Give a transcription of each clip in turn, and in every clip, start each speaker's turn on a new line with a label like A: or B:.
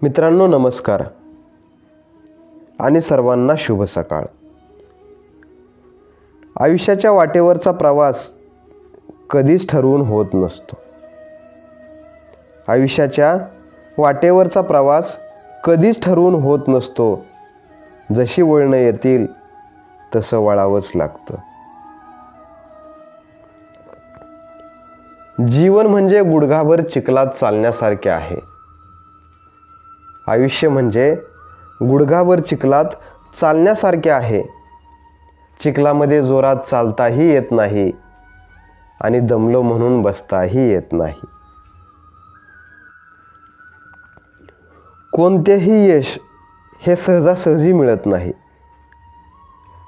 A: मित्रांनो नमस्कार आणि सर्वांना शुभ सकाळ. आयुष्याच्या वाटेवरचा प्रवास कधीच ठरवून होत नसतो. आयुष्याच्या वाटेवरचा प्रवास कधीच ठरवून होत नसतो. जशी वळणं येतील तसं वळावंच लागतं. जीवन म्हणजे गुडघाभर चिखलात चालण्यासारखे आहे. आयुष्य म्हणजे गुडघाभर चिखलात चालण्यासारखे आहे. चिखलामध्ये जोरात चालताही येत नाही आणि दमलो म्हणून बसताही येत नाही. कोणतेही यश हे सहजासहजी मिळत नाही.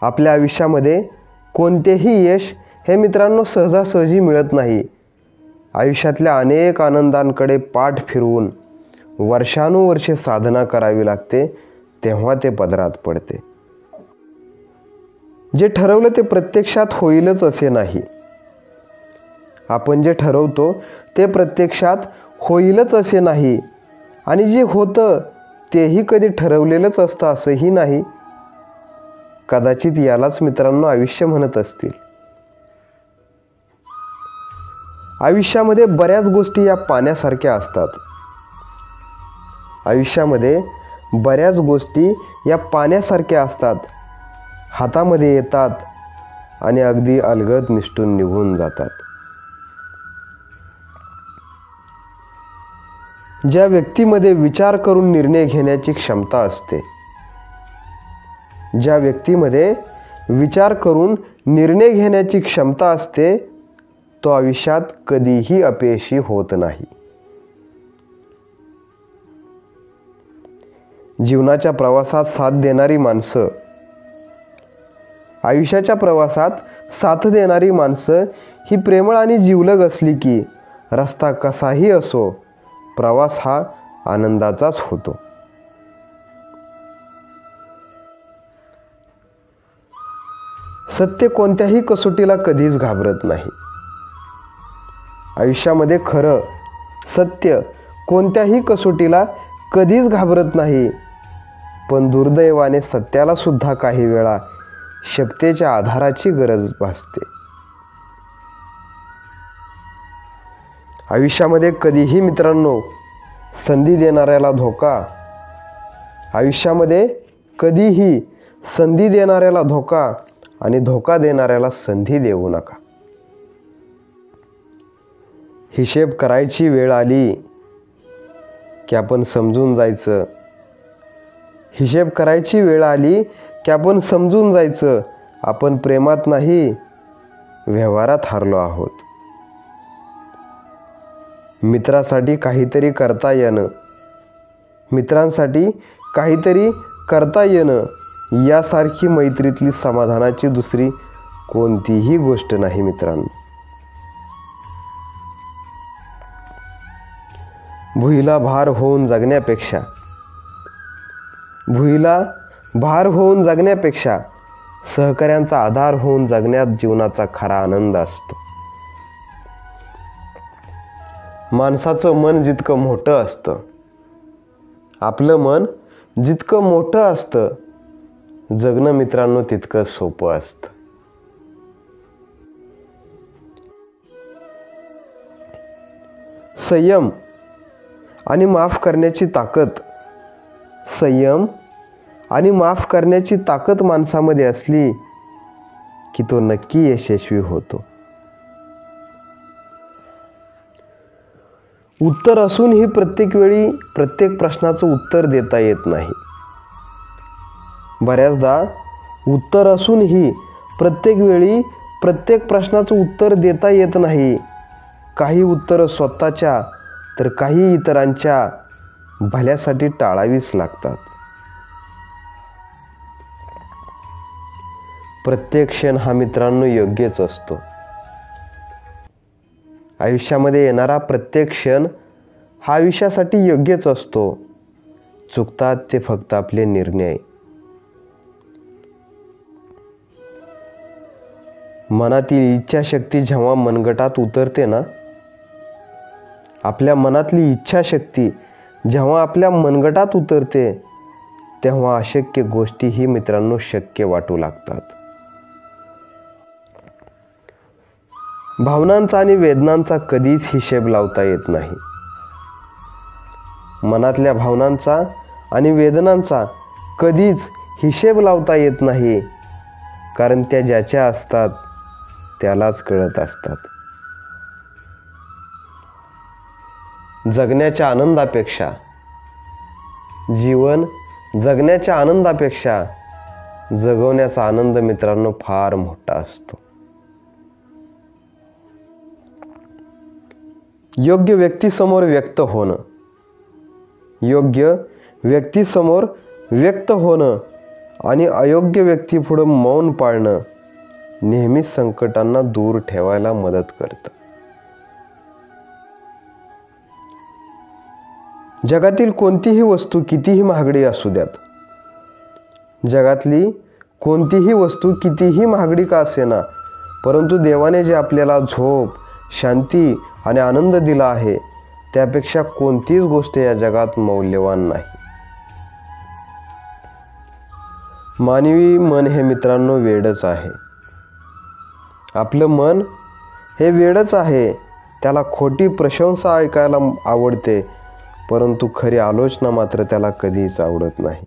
A: आपल्या आयुष्यामध्ये कोणतेही यश हे मित्रांनो सहजासहजी मिळत नाही. आयुष्यातल्या अनेक आनंदांकडे पाठ फिरवून वर्षानुवर्षे साधना करावी लागते, तेव्हा ते पदरात पडते. जे ठरवलं ते प्रत्यक्षात होईलच असे नाही. आपण जे ठरवतो ते प्रत्यक्षात होईलच असे नाही आणि जे होतं तेही कधी ठरवलेलंच असतं असंही नाही. कदाचित यालाच मित्रांनो आयुष्य म्हणत असतील. आयुष्यामध्ये बऱ्याच गोष्टी या पाण्यासारख्या असतात. आयुष्यामध्ये बऱ्याच गोष्टी या पाण्यासारख्या असतात. हातामध्ये येतात आणि अगदी अलगद निसटून निघून जातात. ज्या व्यक्तीमध्ये विचार करून निर्णय घेण्याची क्षमता असते, ज्या व्यक्तीमध्ये विचार करून निर्णय घेण्याची क्षमता असते, तो आयुष्यात कधीही अपयशी होत नाही. जीवनाच्या प्रवासात साथ देणारी माणसं, आयुष्याच्या प्रवासात साथ देणारी माणसं ही प्रेमळ आणि जिवलग असली की रस्ता कसाही असो, प्रवास हा आनंदाचाच होतो. सत्य कोणत्याही कसोटीला कधीच घाबरत नाही. आयुष्यामध्ये खरं सत्य कोणत्याही कसोटीला कधीच घाबरत नाही. पण दुर्दैवाने सत्याला सुद्धा काही वेळा शक्तीच्या आधाराची गरज भासते. आयुष्यामध्ये कधीही मित्रांनो संधी देणाऱ्याला धोका, आयुष्यामध्ये कधीही संधी देणाऱ्याला धोका आणि धोका देणाऱ्याला संधी देऊ नका. हिशेब करायची वेळ आली की आपण समजून जायचं. हिशेब करायची वेळ आली की आपण समजून जायचं आपण प्रेमात नाही, व्यवहारात हारलो आहोत. मित्रासाठी काहीतरी करता येणं, मित्रांसाठी काहीतरी करता येणं यासारखी मैत्रीतली समाधानाची दुसरी कोणतीही गोष्ट नाही मित्रांनो. भुईला भार होऊन जगण्यापेक्षा, भुईला भार होऊन जगण्यापेक्षा सहकाऱ्यांचा आधार होऊन जगण्यात जीवनाचा खरा आनंद असतो. माणसाचं मन जितकं मोठं असतं, आपलं मन जितकं मोठं असतं, जगणं मित्रांनो तितकं सोपं असतं. संयम आणि माफ करण्याची ताकद, संयम आणि माफ करण्याची ताकद माणसामध्ये असली की तो नक्की यशस्वी होतो. उत्तर असूनही प्रत्येक वेळी प्रत्येक प्रश्नाचं उत्तर देता येत नाही. बऱ्याचदा उत्तर असूनही प्रत्येक वेळी प्रत्येक प्रश्नाचं उत्तर देता येत नाही. काही उत्तरं स्वतःच्या तर काही इतरांच्या भल्यासाठी टाळावीच लागतात. प्रत्येक क्षण हा मित्रांनो योग्यच असतो. आयुष्यामध्ये येणारा प्रत्येक क्षण हा आयुष्यासाठी योग्यच असतो. चुकतात ते फक्त आपले निर्णय. मनातील इच्छाशक्ती जेव्हा मनगटात उतरते ना, आपल्या मनातली इच्छाशक्ती जेव्हा आपल्या मनगटात उतरते तेव्हा अशक्य गोष्टीही मित्रांनो शक्य वाटू लागतात. भावनांचा आणि वेदनांचा कधीच हिशेब लावता येत नाही. मनातल्या भावनांचा आणि वेदनांचा कधीच हिशेब लावता येत नाही, कारण त्या ज्याच्या असतात त्यालाच कळत असतात. जगण्याच्या आनंदापेक्षा जीवन जगण्याच्या आनंदापेक्षा जगवण्याचा आनंद मित्रांनो फार मोठा असतो. योग्य व्यक्तीसमोर व्यक्त होणं, योग्य व्यक्तीसमोर व्यक्त होणं आणि अयोग्य व्यक्तीपुढं मौन पाळणं नेहमीच संकटांना दूर ठेवायला मदत करतं. जगातील कोणतीही वस्तू कितीही महागडी असू द्यात, जगातली कोणतीही वस्तू कितीही महागडी का असेना, परंतु देवाने जे आपल्याला झोप, शांती आणि आनंद दिला आहे त्यापेक्षा कोणतीच गोष्ट या जगात मौल्यवान नाही. मानवी मन हे मित्रांनो वेडच आहे. आपलं मन हे वेडच आहे. त्याला खोटी प्रशंसा ऐकायला आवडते, परंतु खरी आलोचना मात्र त्याला कधीच आवडत नाही.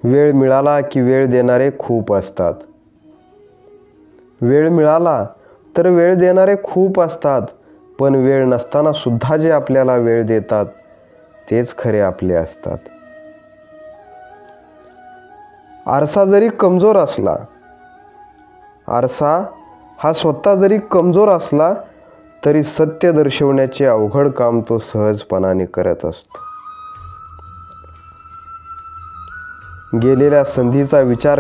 A: वेळ मिळाला की वेळ देणारे खूप असतात. वेळ मिळाला तर वेळ देणारे खूप असतात, पण वेळ नसताना सुद्धा जे आपल्याला वेळ देतात तेच खरे आपले असतात. आरसा जरी कमजोर असला, आरसा हा स्वतः जरी कमजोर असला तरी सत्य दर्शवण्याचे अवघड काम तो सहजपणाने करत असतो. गेलेल्या संधीचा विचार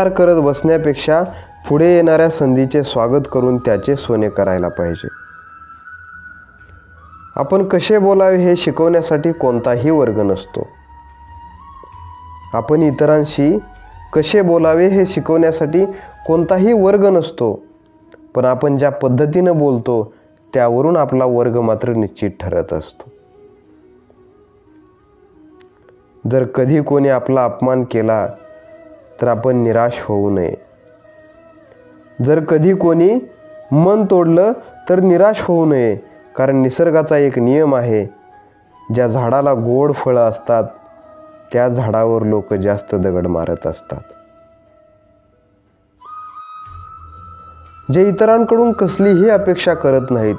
A: करत बसण्यापेक्षा पुढे येणाऱ्या संधीचे स्वागत करून त्याचे सोने करायला पाहिजे. आपण कसे बोलावे हे शिकवण्यासाठी कोणताही वर्ग नसतो. आपण इतरांशी कसे बोलावे हे शिकवण्यासाठी कोणताही वर्ग नसतो, पण आपण ज्या पद्धतीनं बोलतो त्यावरून आपला वर्ग मात्र निश्चित ठरत असतो. जर कधी कोणी आपला अपमान केला तर आपण निराश होऊ नये. जर कधी कोणी मन तोडलं तर निराश होऊ नये, कारण निसर्गाचा एक नियम आहे, ज्या झाडाला गोड फळं असतात त्या झाडावर लोक जास्त दगड मारत असतात. जे इतरांकडून कसलीही अपेक्षा करत नाहीत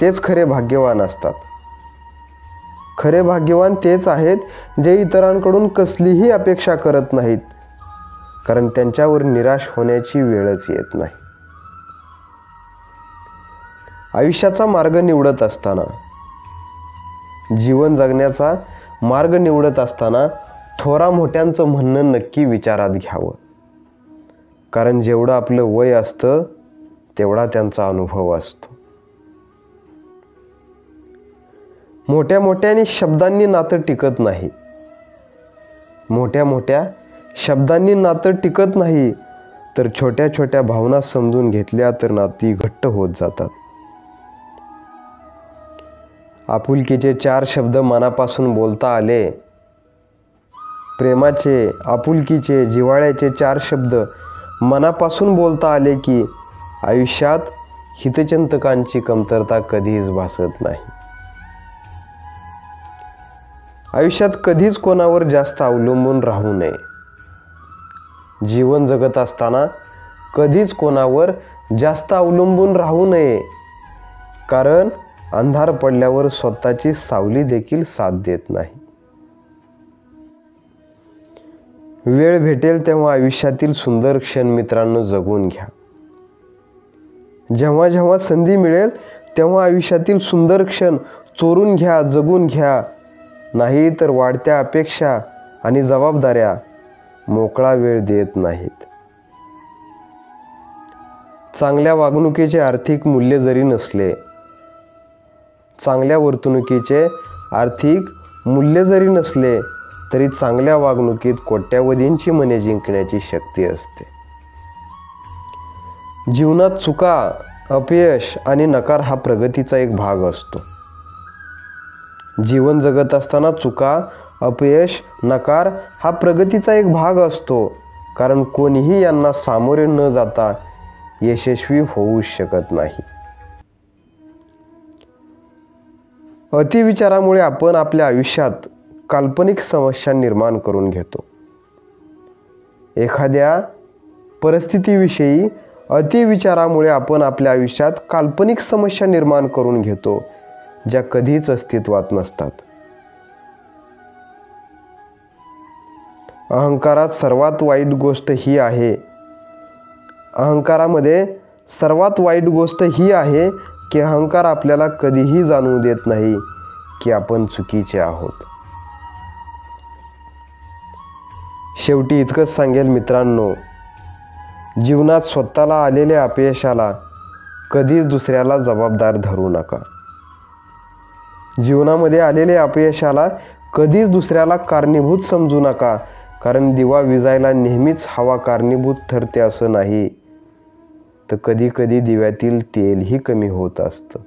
A: तेच खरे भाग्यवान असतात. खरे भाग्यवान तेच आहेत जे इतरांकडून कसलीही अपेक्षा करत नाहीत, कारण त्यांच्यावर निराश होण्याची वेळच येत नाही. आयुष्याचा मार्ग निवडत असताना, जीवन जगण्याचा मार्ग निवडत असताना थोरा मोठ्यांचं म्हणणं नक्की विचारात घ्यावं, कारण जेवढं आपलं वय असतं तेवढा त्यांचा अनुभव असतो. मोठ्या मोठ्याने शब्दांनी नातं टिकत नाही. मोठ्या शब्दांनी नातं टिकत नाही, तर छोट्या छोट्या भावना समजून घेतल्या तर नाती घट्ट होत जातात. आपुलकीचे 4 शब्द मनापासून बोलता आले, प्रेमाचे, आपुलकीचे, जिव्हाळ्याचे 4 शब्द मनापासून बोलता आले की आयुष्यात हितचिंतकांची कमतरता कधीच भासत नाही. आयुष्यात कधीच कोणावर जास्त अवलंबून राहू नये. जीवन जगत असताना कधीच कोणावर जास्त अवलंबून राहू नये, कारण अंधार पडल्यावर स्वतःची सावली देखील साथ देत नाही. वेळ भेटेल तेव्हा आयुष्यातील सुंदर क्षण मित्रांनो जगून घ्या. जेव्हा जेव्हा संधी मिळेल तेव्हा आयुष्यातील सुंदर क्षण चोरून घ्या, जगून घ्या. नाही तर वाढत्या अपेक्षा आणि जबाबदाऱ्या मोकळा वेळ देत नाहीत. चांगल्या वागणुकीचे आर्थिक मूल्य जरी नसले, चांगल्या वर्तणुकीचे आर्थिक मूल्य जरी नसले तरी चांगल्या वागणुकीत कोट्यावधींची मने जिंकण्याची शक्ती असते. जीवनात चुका, अपयश आणि नकार हा प्रगतीचा एक भाग असतो. जीवन जगत असताना चुका, अपयश, नकार हा प्रगतीचा एक भाग असतो. कारण कोणीही यांना सामोरे न जाता यशस्वी होऊ शकत नाही. अतिविचारामुळे आपण आपल्या आयुष्यात काल्पनिक समस्या निर्माण करून घेतो. एखाद्या परिस्थितीविषयी अतिविचारामुळे आपण आपल्या आयुष्यात काल्पनिक समस्या निर्माण करून घेतो, ज्या कधीच अस्तित्वात नसतात. अहंकारात सर्वात वाईट गोष्ट ही आहे अहंकारामध्ये सर्वात वाईट गोष्ट ही आहे की अहंकार आपल्याला कधीही जाणवू देत नाही की आपण चुकीचे आहोत. शेवटी इतकंच सांगेल मित्रांनो, जीवनात स्वतःला आलेल्या अपयशाला कधीच दुसऱ्याला जबाबदार धरू नका. जीवनामध्ये आलेल्या अपयशाला कधीच दुसऱ्याला कारणीभूत समजू नका. कारण दिवा विजायला नेहमीच हवा कारणीभूत ठरते असं नाही, तर कधी कधी दिव्यातील तेलही कमी होत असतं.